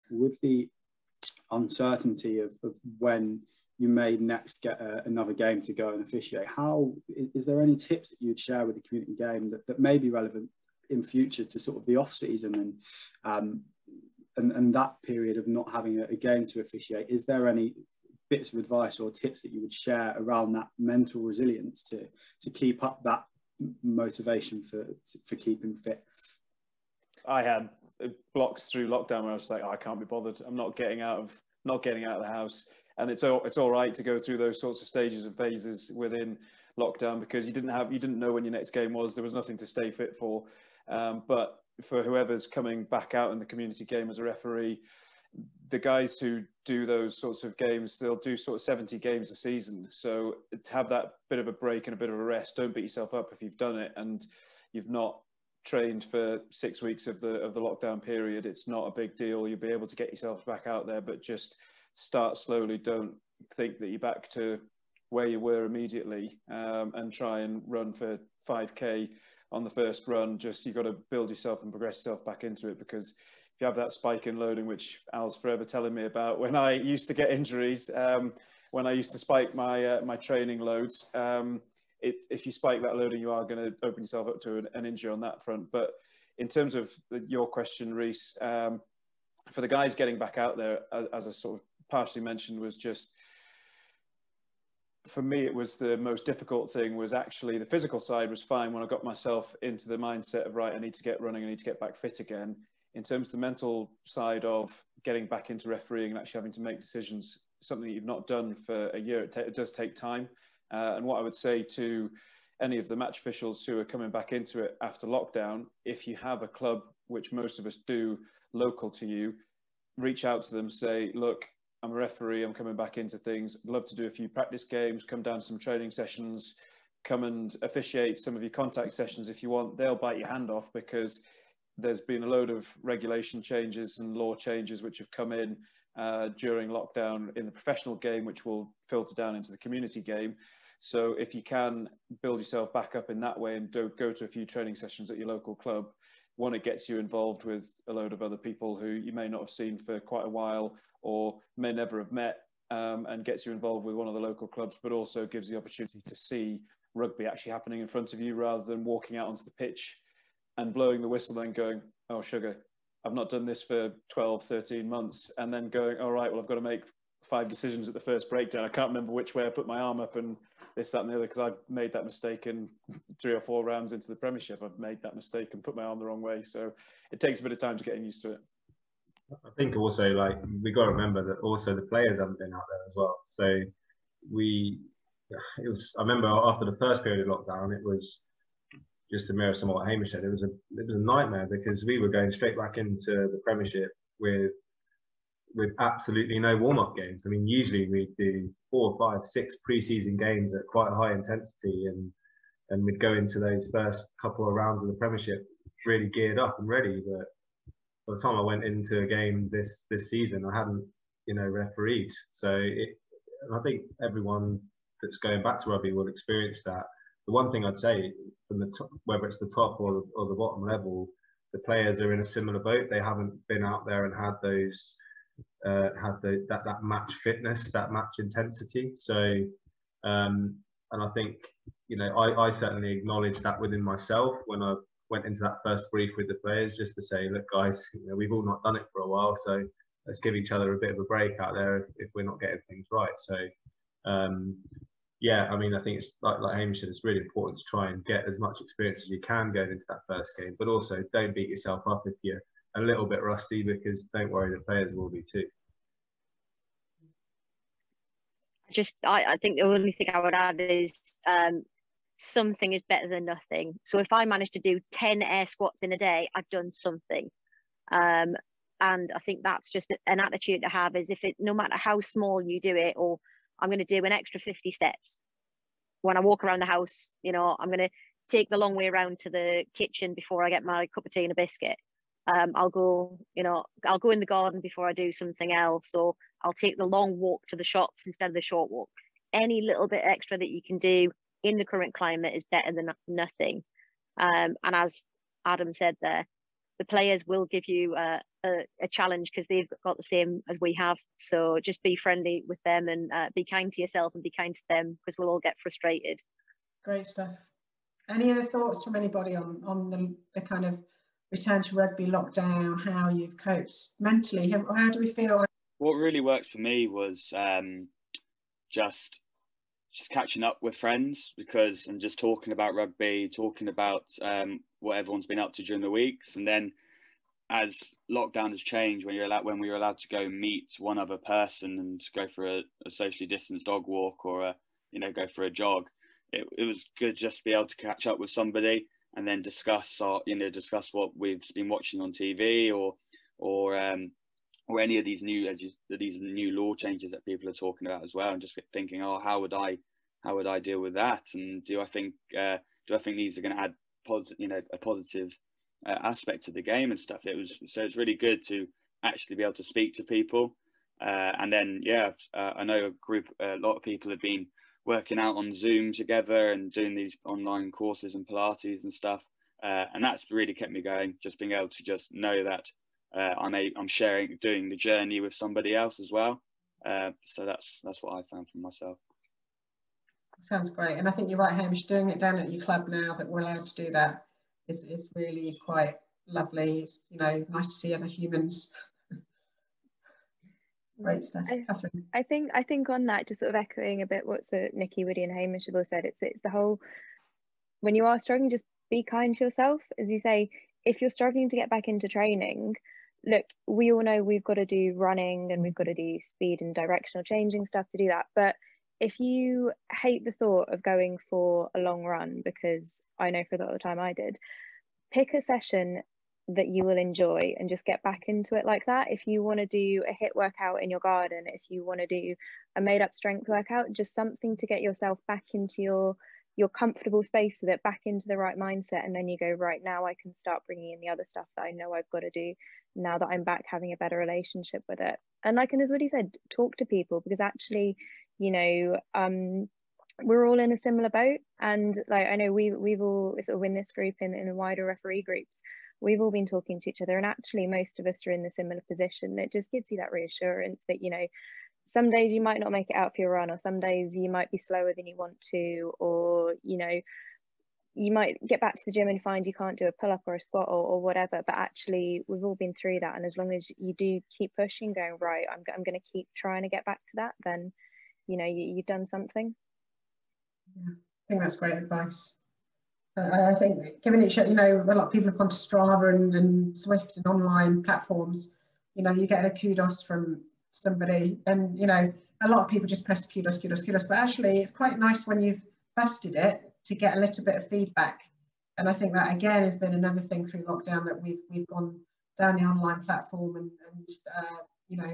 with the uncertainty of when you may next get another game to go and officiate, how is there any tips that you'd share with the community game that may be relevant in future to sort of the off season and that period of not having a game to officiate? Is there any bits of advice or tips that you would share around that mental resilience to keep up that motivation for keeping fit? I had blocks through lockdown where I was like, oh, I can't be bothered. I'm not getting out of the house. And it's all right to go through those sorts of stages and phases within lockdown, because you didn't know when your next game was. There was nothing to stay fit for. But for whoever's coming back out in the community game as a referee, the guys who do those sorts of games, they'll do sort of 70 games a season. So have that bit of a break and a bit of a rest. Don't beat yourself up if you've done it and you've not trained for 6 weeks of the lockdown period. It's not a big deal. You'll be able to get yourself back out there, but just start slowly. Don't think that you're back to where you were immediately, and try and run for 5k on the first run. Just, you've got to build yourself and progress yourself back into it, because if you have that spike in loading, which Al's forever telling me about, when I used to get injuries, when I used to spike my my training loads, if you spike that loading, you are going to open yourself up to an injury on that front. But in terms of your question, Reese, for the guys getting back out there, as I sort of partially mentioned, was just, for me, it was the most difficult thing was actually the physical side was fine when I got myself into the mindset of, right, I need to get running, I need to get back fit again. In terms of the mental side of getting back into refereeing and actually having to make decisions, something that you've not done for a year, it does take time. And what I would say to any of the match officials who are coming back into it after lockdown, if you have a club, which most of us do, local to you, reach out to them, say, look, I'm a referee, I'm coming back into things, I'd love to do a few practice games, come down to some training sessions, come and officiate some of your contact sessions if you want. They'll bite your hand off, because there's been a load of regulation changes and law changes which have come in during lockdown in the professional game, which will filter down into the community game. So if you can build yourself back up in that way and go to a few training sessions at your local club, one, it gets you involved with a load of other people who you may not have seen for quite a while or may never have met, and gets you involved with one of the local clubs, but also gives you the opportunity to see rugby actually happening in front of you, rather than walking out onto the pitch and blowing the whistle and going, oh, sugar, I've not done this for 12, 13 months, and then going, all right, well, I've got to make 5 decisions at the first breakdown. I can't remember which way I put my arm up and this, that and the other, because I've made that mistake in 3 or 4 rounds into the Premiership. I've made that mistake and put my arm the wrong way. So it takes a bit of time to get used to it. I think also, like, we got to remember that also the players haven't been out there as well. So I remember after the first period of lockdown, it was just to mirror some of what Hamish said. It was a nightmare, because we were going straight back into the Premiership with absolutely no warm-up games. I mean, usually we do 4, 5, 6 pre-season games at quite a high intensity, and we'd go into those first couple of rounds of the Premiership really geared up and ready. But by the time I went into a game this season, I hadn't, refereed. So I think everyone that's going back to rugby will experience that. The one thing I'd say, from the top, whether it's the top or the bottom level, the players are in a similar boat. They haven't been out there and had those that match fitness, that match intensity. So and I think, I certainly acknowledged that within myself when I went into that first brief with the players, just to say, look guys, we've all not done it for a while, so let's give each other a bit of a break out there if we're not getting things right. So yeah, I mean, I think it's like Hamish said, it's really important to try and get as much experience as you can going into that first game, but also don't beat yourself up if you're a little bit rusty, because don't worry, the players will be too. I think the only thing I would add is something is better than nothing. So if I manage to do 10 air squats in a day, I've done something. And I think that's just an attitude to have, is no matter how small you do it, or I'm going to do an extra 50 steps. When I walk around the house, I'm going to take the long way around to the kitchen before I get my cup of tea and a biscuit. I'll go in the garden before I do something else, or I'll take the long walk to the shops instead of the short walk. Any little bit extra that you can do in the current climate is better than nothing. And as Adam said there, the players will give you a challenge because they've got the same as we have. So just be friendly with them and be kind to yourself and be kind to them, because we'll all get frustrated. Great stuff. Any other thoughts from anybody on the kind of return to rugby lockdown, how you've coped mentally? How do we feel? What really worked for me was just catching up with friends, and just talking about rugby, talking about what everyone's been up to during the weeks. And then as lockdown has changed, when we were allowed to go meet one other person and go for a socially distanced dog walk, or go for a jog, it was good just to be able to catch up with somebody and then discuss what we've been watching on TV, or any of these new law changes that people are talking about as well, and just thinking, how would I deal with that, and do I think these are going to add a positive aspect to the game and stuff. It's really good to actually be able to speak to people, and then I know a lot of people have been working out on Zoom together and doing these online courses and Pilates and stuff, and that's really kept me going, just being able to just know that I'm doing the journey with somebody else as well. So that's what I found for myself. Sounds great. And I think you're right, Hamish, doing it down at your club now that we're allowed to do that is really quite lovely. It's, nice to see other humans. Great stuff. Catherine. I think on that, just sort of echoing a bit what Nikki, Woody and Hamish have all said, it's the whole, when you are struggling, just be kind to yourself. As you say, if you're struggling to get back into training, look, we all know we've got to do running and we've got to do speed and directional changing stuff to do that. But if you hate the thought of going for a long run, because I know for a lot of the time I did, pick a session that you will enjoy and just get back into it like that. If you want to do a HIIT workout in your garden, if you want to do a made up strength workout, just something to get yourself back into your comfortable space, so that back into the right mindset, and then you go, right, now I can start bringing in the other stuff that I know I've got to do now that I'm back having a better relationship with it. And as Woody said, talk to people, because actually, we're all in a similar boat. And I know we've all sort of in this group, in wider referee groups, we've all been talking to each other, and actually most of us are in the similar position. It just gives you that reassurance that some days you might not make it out for your run, or some days you might be slower than you want to, or you might get back to the gym and find you can't do a pull-up or a squat or whatever. But actually we've all been through that, and as long as you do keep pushing, going, right, I'm going to keep trying to get back to that, then you've done something. Yeah, I think that's great advice. I think given it, a lot of people have gone to Strava and Swift and online platforms, you get a kudos from somebody, and a lot of people just press kudos, but actually it's quite nice when you've busted it to get a little bit of feedback. And I think that again has been another thing through lockdown, that we've gone down the online platform and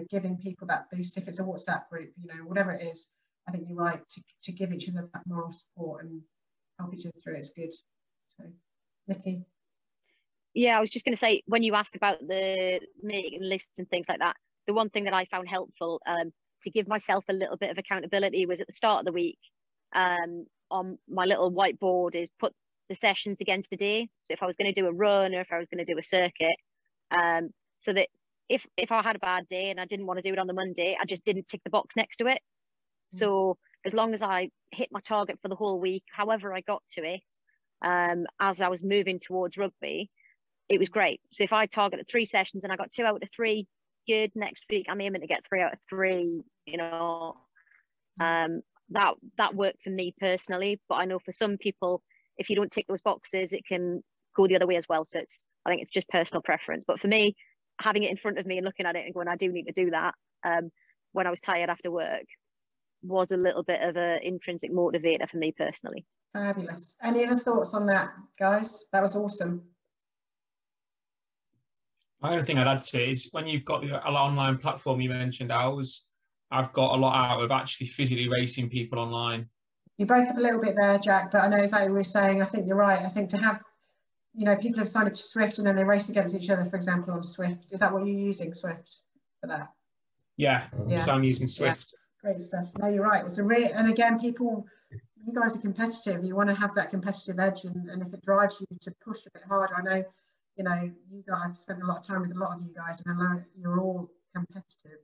giving people that boost. If it's a WhatsApp group, whatever it is, I think you're right to give each other that moral support and help each other through. It's good. So, Nikki. Yeah, I was just going to say, when you asked about the making lists and things like that, the one thing that I found helpful to give myself a little bit of accountability was at the start of the week, on my little whiteboard, is put the sessions against a day. So if I was going to do a run, or if I was going to do a circuit, so that if I had a bad day and I didn't want to do it on the Monday, I just didn't tick the box next to it. So as long as I hit my target for the whole week, however I got to it, as I was moving towards rugby, it was great. So if I targeted 3 sessions and I got 2 out of 3, good. Next week I'm aiming to get 3 out of 3. That worked for me personally. But I know for some people, if you don't tick those boxes, it can go the other way as well. So I think it's just personal preference. But for me, having it in front of me and looking at it and going, I do need to do that, when I was tired after work, was a little bit of an intrinsic motivator for me personally. Fabulous. Any other thoughts on that, guys? That was awesome. The only thing I'd add to it is, when you've got the online platform you mentioned, I've got a lot out of actually physically racing people online. You broke up a little bit there, Jack, but I know exactly what you're saying. I think you're right. I think to have, people have signed up to Swift and then they race against each other, for example, on Swift. Is that what you're using, Swift, for that? Yeah. So I'm using Swift. Yeah. Great stuff. No, you're right. It's and again, you guys are competitive. You want to have that competitive edge, and if it drives you to push a bit harder, I know you know, you guys, I've spent a lot of time with a lot of you guys, and I know you're all competitive,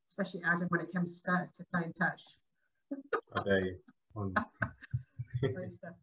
especially Adam when it comes to playing touch. I dare you. Great stuff.